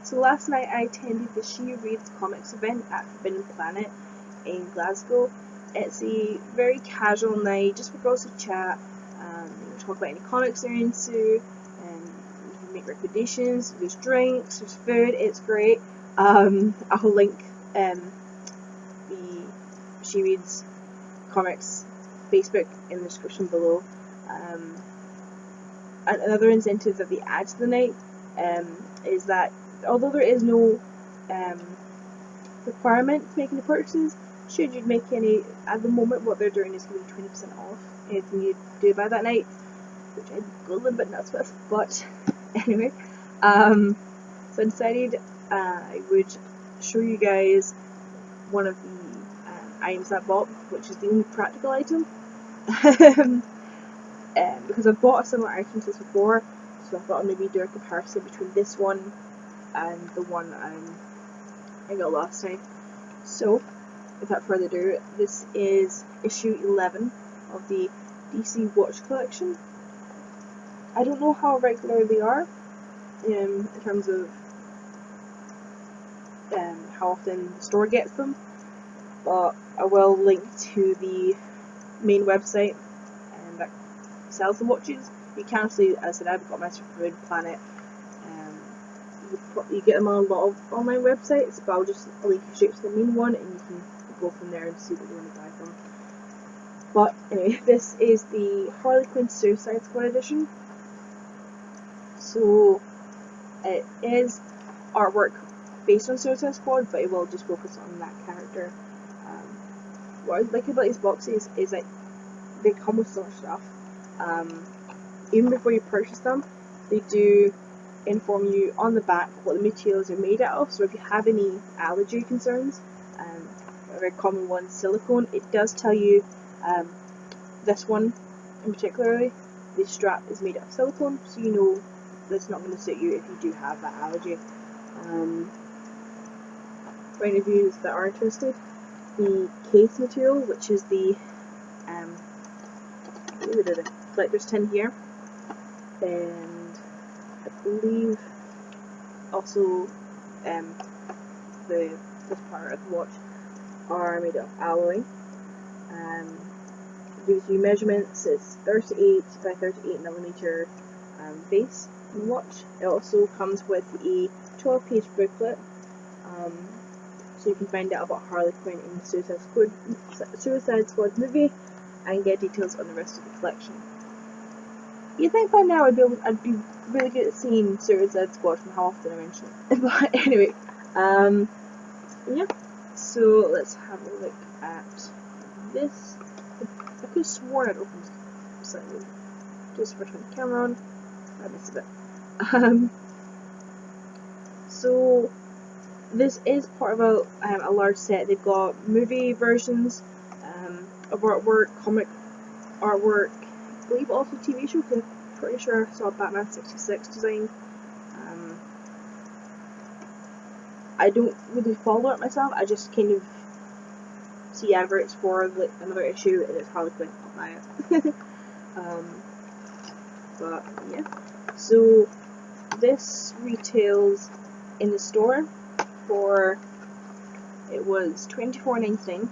So last night I attended the She Reads Comics event at Forbidden Planet in Glasgow. It's a very casual night, just for girls to chat, talk about any comics they're into, and you can make recommendations. There's drinks, there's food, it's great. I'll link the She Reads Comics Facebook in the description below. Another incentive that they add to the night is that although there is no requirement to making the purchases, should you make any, at the moment what they're doing is giving 20% off anything you do by that night, which I'd go a little bit nuts with, but anyway. So I decided I would show you guys one of the items I bought, which is the only practical item. Because I've bought a similar item to this before, so I thought I'd maybe do a comparison between this one and the one I got last time. So, without further ado, this is issue 11 of the DC Watch collection. I don't know how regular they are in terms of how often the store gets them, but I will link to the main website that sells the watches. You can actually, as I said, I've got my Forbidden Planet. You get them on a lot of online websites, but I'll just link you straight to the main one, and you can go from there and see what you want to buy from. But anyway, this is the Harley Quinn Suicide Squad edition. So it is artwork based on Suicide Squad, but it will just focus on that character. What I like about these boxes is that they come with so much stuff. Even before you purchase them, they do inform you on the back what the materials are made out of. So if you have any allergy concerns, a very common one, silicone, it does tell you this one in particular, the strap is made out of silicone, so you know that's not going to suit you if you do have that allergy. For any of you that are interested, the case material, which is the collector's tin here, and I believe also this part of the watch are made of alloy. It gives you measurements. It's 38 by 38mm base on the watch. It also comes with a 12-page booklet, so you can find out about Harley Quinn in the Suicide Squad movie and get details on the rest of the collection. You'd think by now I'd be really good at seeing Suicide Squad from how often I mention it. But anyway, yeah. So let's have a look at this. I could have sworn it opened slightly. Just for turning the camera on, I missed a bit. So this is part of a large set. They've got movie versions of artwork, comic artwork, I believe also TV show, because I'm pretty sure I saw Batman 66 design. I don't really follow it myself, I just kind of see adverts for like another issue and it's Harley Quinn, I'll buy it. But yeah, so this retails in the store for, it was $24.99,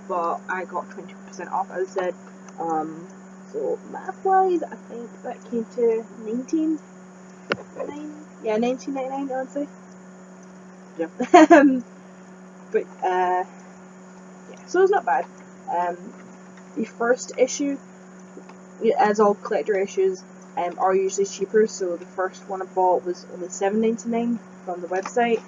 but I got 20% off, as I said. So math wise, I think that came to $19.99. Yeah, $19.99 I would say. Yep. But yeah, so it's not bad. The first issue, as all collector issues, are usually cheaper. So the first one I bought was only $7.99 from the website,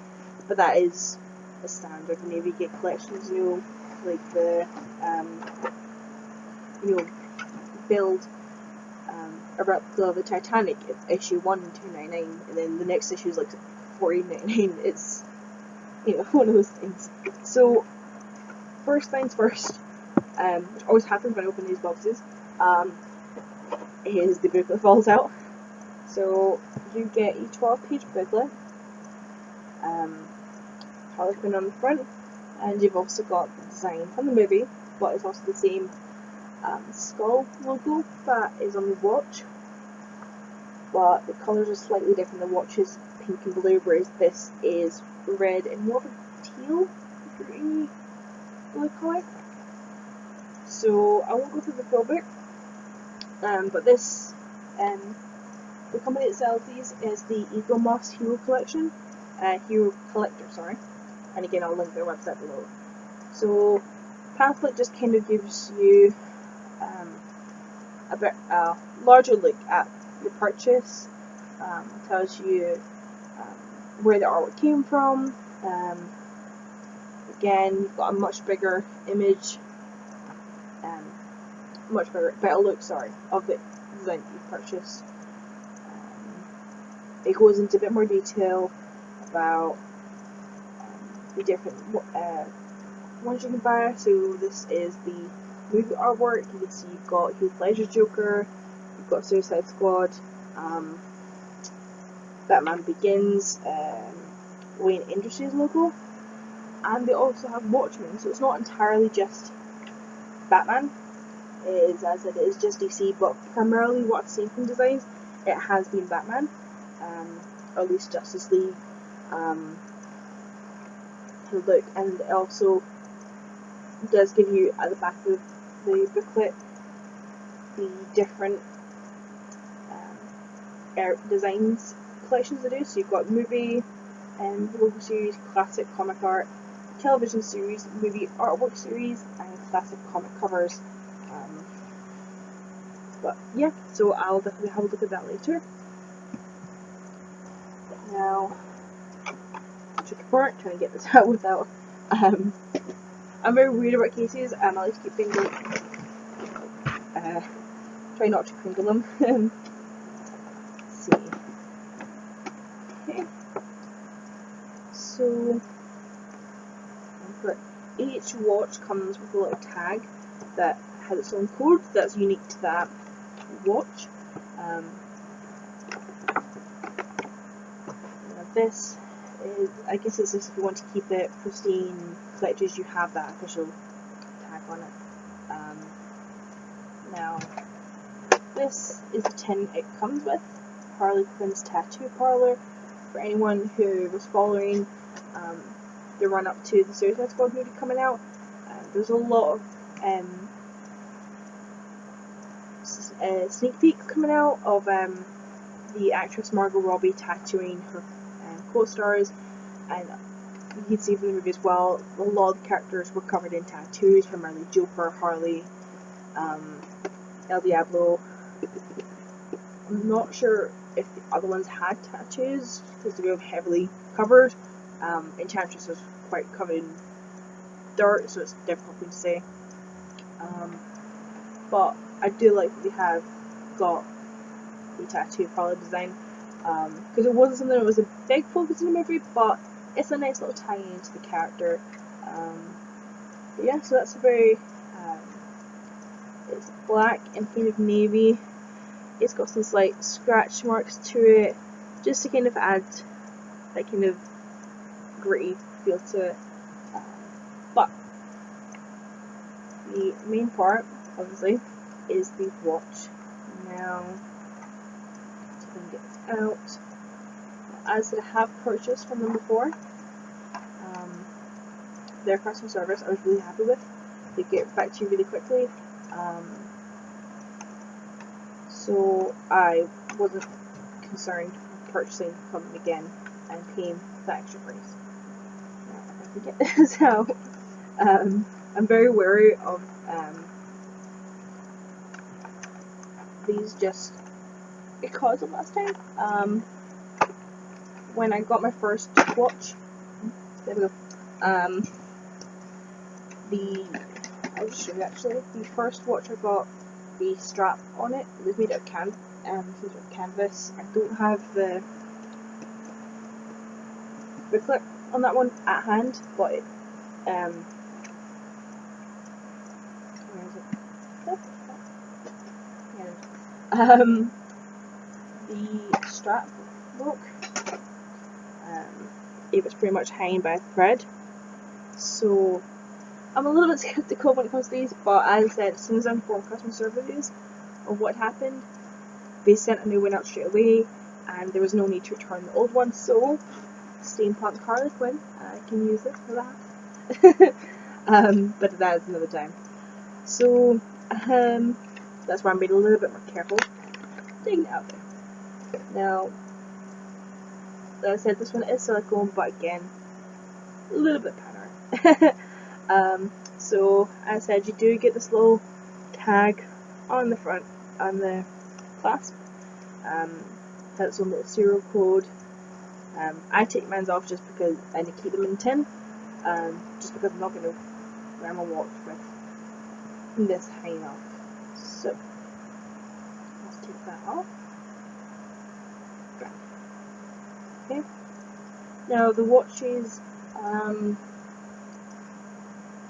but that is a standard whenever you get collections, you know, like the build a replica of the Titanic, issue 1 and 2.99, and then the next issue is like $14.99. It's, you know, one of those things. So first things first, which always happens when I open these boxes, is the booklet falls out. So you get a 12-page booklet, Harley Quinn on the front, and you've also got the design from the movie, but it's also the same skull logo that is on the watch, but the colours are slightly different. The watch is pink and blue, whereas this is red and more of a teal, green blue colour. So I won't go through the full book, but this, the company that sells these is the Eagle Moss Hero Collector, sorry. And again, I'll link their website below. So pamphlet just kind of gives you a bit larger look at your purchase. Tells you where the artwork came from. Again, you've got a much bigger image, much better look, sorry, of the design that you've purchased. It goes into a bit more detail about the different ones you can buy. So this is the movie artwork. You can see you've got Heath Ledger's Joker, you've got Suicide Squad, Batman Begins, Wayne Industries logo, and they also have Watchmen. So it's not entirely just Batman. It is, as it is, just DC, but primarily what I've seen from designs, it has been Batman, or at least Justice League. Look, and it also does give you at the back of the booklet the different designs collections they do. So you've got movie and logo series, classic comic art, television series, movie artwork series, and classic comic covers. But yeah, so I'll definitely have a look at that later. Now, tricky part, trying to get this out without. I'm very weird about cases. I like to keep things try not to crinkle them. Let's see. Okay. So, each watch comes with a little tag that has its own code that's unique to that watch. This is, I guess it's just if you want to keep it pristine, collectors, you have that official tag on it. Now, this is the tin it comes with, Harley Quinn's Tattoo Parlor. For anyone who was following the run up to the Suicide Squad movie coming out, there's a lot of sneak peeks coming out of the actress Margot Robbie tattooing her co-stars, and you can see from the movie as well, a lot of the characters were covered in tattoos, primarily Joker, Harley, El Diablo. I'm not sure if the other ones had tattoos, because they were heavily covered. Enchantress was quite covered in dirt, so it's difficult to say. But I do like that they have got the tattoo parlor design, because it wasn't something that was a big focus in the movie, but it's a nice little tie into the character. But yeah, so that's a very, it's black and kind of navy. It's got some slight scratch marks to it, just to kind of add that kind of gritty feel to it. But the main part, obviously, is the watch. Now, let's see if I can get this out. As I have purchased from them before, their customer service I was really happy with. They get back to you really quickly. So I wasn't concerned purchasing from them again and paying the extra price. Now, if I can get this out, I'm very wary of these just because of last time. When I got my first watch, there we go. I'll just show you actually. The first watch I got, the strap on it was made out of canvas. I don't have the clip on that one at hand, but it, where is it? The strap broke. It was pretty much hanging by a thread. So I'm a little bit skeptical when it comes to these, but as I said, as soon as I informed customer services of what happened, they sent a new one out straight away, and there was no need to return the old one, so steampunk Harley Quinn, I can use this for that. But that is another time. So that's why I'm being a little bit more careful taking it out there. Now, as I said, this one is silicone, but again, a little bit pattern. So as I said, you do get this little tag on the front, on the clasp. Has its own little serial code. I take mine off just because I need to keep them in tin. Just because I'm not going to wear my watch with this hanging off. So let's take that off. Okay. Now the watches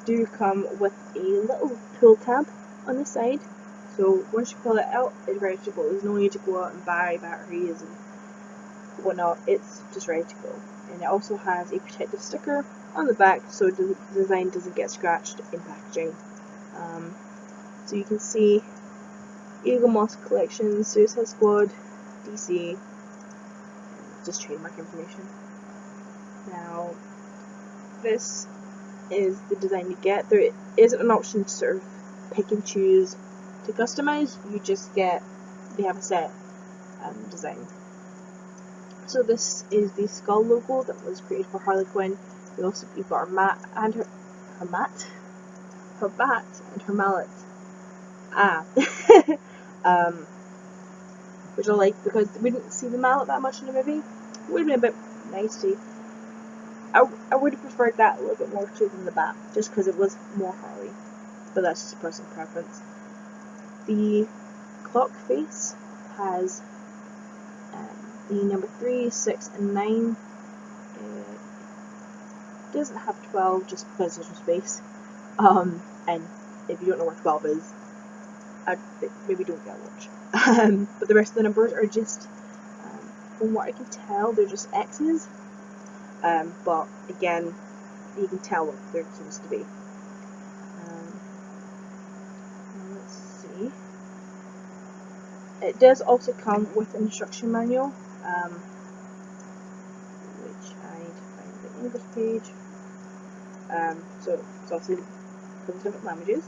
do come with a little pull tab on the side. So once you pull it out, it's ready to go. There's no need to go out and buy batteries and whatnot. It's just ready to go. And it also has a protective sticker on the back so the design doesn't get scratched in packaging. So you can see Eagle Moss Collection, Suicide Squad, DC, just trademark information. Now, this is the design you get. There isn't an option to sort of pick and choose to customize. You just get, they have a set design. So this is the skull logo that was created for Harley Quinn. You've got her bat and her mallet. Which I like because we didn't see the mallet that much in the movie. It would have been a bit nice to. I would have preferred that a little bit more too than the bat, just because it was more Harley. But that's just personal preference. The clock face has the number 3, 6, and 9. It doesn't have 12 just because there's no space. And if you don't know where 12 is, maybe don't get a watch. But the rest of the numbers are just, from what I can tell, they're just X's. But again, you can tell what they're supposed to be. Let's see. It does also come with an instruction manual, which I'd find the English page. So it's obviously from different languages.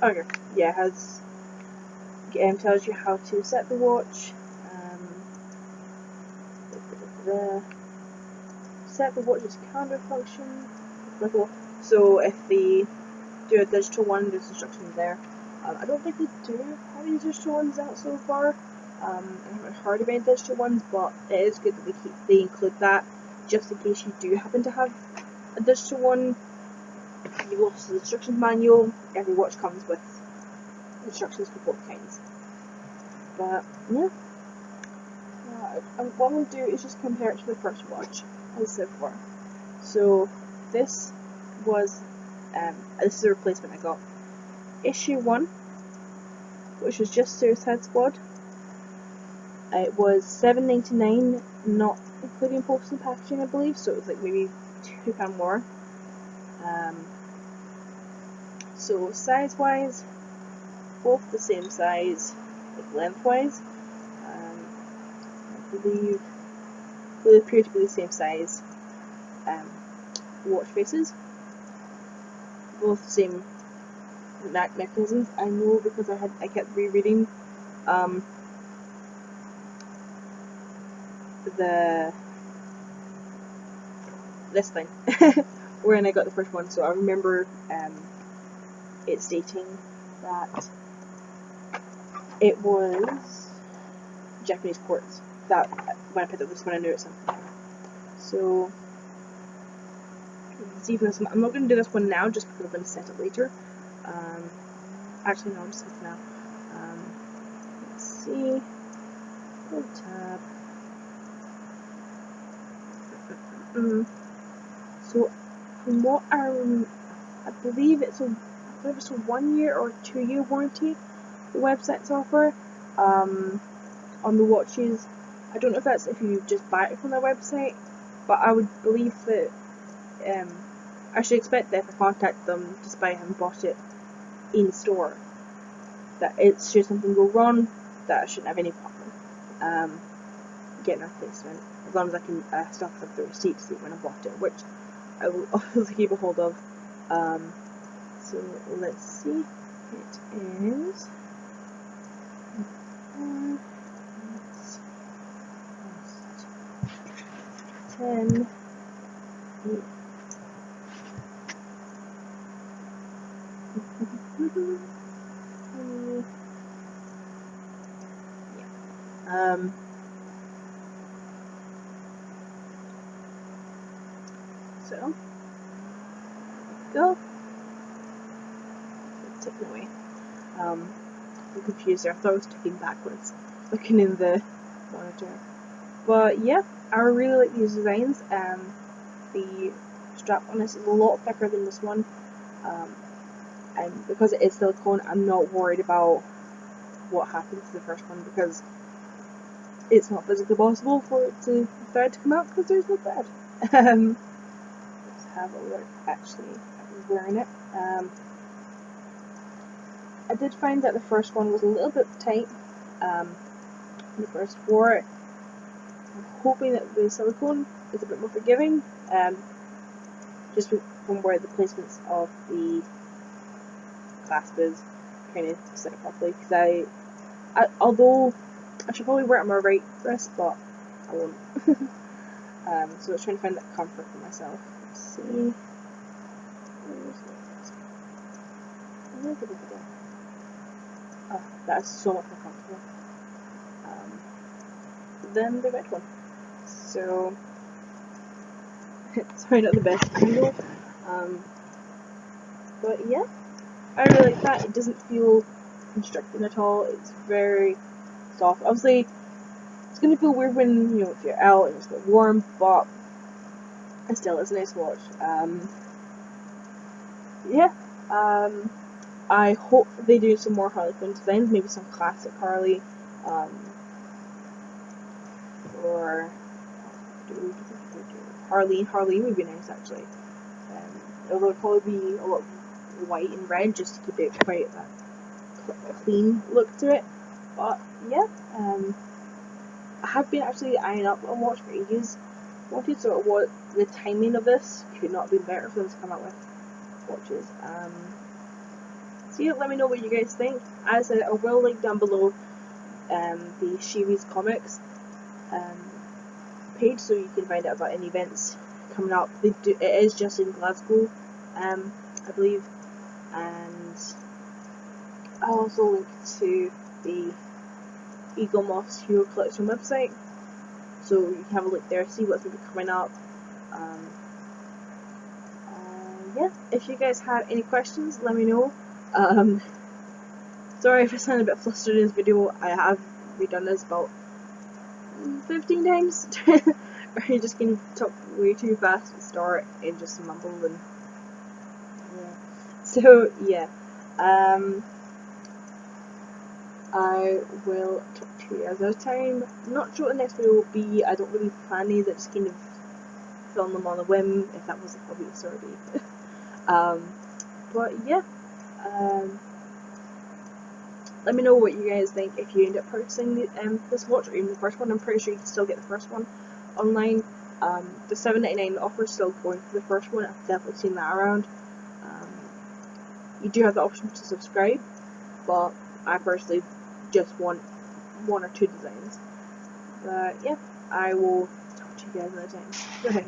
Okay, yeah, it has tells you how to set the watch. Set the watch's calendar function. So if they do a digital one, there's instructions there. I don't think they do have any digital ones out so far. I haven't heard of any digital ones, but it is good that they include that, just in case you do happen to have a digital one. You go to the instructions manual. Every watch comes with instructions for both kinds. But yeah. What I'm going to do is just compare it to the first watch, as I said before. So this was, this is a replacement I got. Issue 1, which was just Suicide Squad. It was $7.99, not including post and packaging, I believe, so it was like maybe £2 more. So size-wise, both the same size, like lengthwise. I believe they appear to be the same size watch faces. Both the same mechanisms. I know because I kept rereading this thing when I got the first one, so I remember it stating that it was Japanese quartz. That when I picked up this one, I knew it was something. So let's see if this. I'm not going to do this one now, just because I'm going to set it later. Actually, no, I'm just set it now. Let's see. Pull tab. So from what I believe it's a 1 year or 2 year warranty the websites offer on the watches. I don't know if that's if you just buy it from their website, but I would believe that I should expect that if I contact them, despite having bought it in store, that it's should something go wrong, that I shouldn't have any problem getting a replacement, as long as I can still have the receipt to see when I bought it, which I will obviously keep a hold of. So let's see, it is 10, 8. So go. It's ticking away. I'm confused there. I thought I was ticking backwards, looking in the monitor. But yeah, I really like these designs. The strap on this is a lot thicker than this one, and because it is silicone, I'm not worried about what happened to the first one, because it's not physically possible for it to thread to come out because there's no thread. Let's have a look actually at wearing it. I did find that the first one was a little bit tight when I first wore it. I'm hoping that the silicone is a bit more forgiving, just from where the placements of the clasp is kind of set it properly, because although I should probably wear it on my right wrist, but I won't. So I was trying to find that comfort for myself. Let's see. Oh, that is so much more comfortable than the red one. So, sorry, not the best angle. But yeah, I really like that. It doesn't feel constricting at all. It's very soft. Obviously, it's gonna feel weird when if you're out and it's a bit warm, but it still is a nice watch. Yeah. I hope they do some more Harley Quinn designs, maybe some classic Harley, or Harley would be nice actually. Although it'd probably be a lot of white and red just to keep it quite a clean look to it. But yeah, I have been actually eyeing up a watch for ages. Wanted, so what the timing of this could not have been better for them to come out with watches. So yeah, let me know what you guys think. As I said, I will link down below the Shiwi's Comics page, so you can find out about any events coming up. It is just in Glasgow, I believe, and I'll also link to the Eagle Moss Hero Collection website, so you can have a look there, see what's going to be coming up. Yeah, if you guys have any questions, let me know. Sorry if I sound a bit flustered in this video. I have redone this about 15 times. I just can talk way too fast at the start and just mumble and yeah. So yeah, I will talk to you guys another time. Not sure what the next video will be. I don't really plan these. I just kind of film them on a whim, if that was a hobby, sorry. But yeah, let me know what you guys think if you end up purchasing this watch, or even the first one. I'm pretty sure you can still get the first one online. The $7.99 offer is still going for the first one. I've definitely seen that around. You do have the option to subscribe, but I personally just want 1 or 2 designs. But yeah, I will talk to you guys another time. Bye.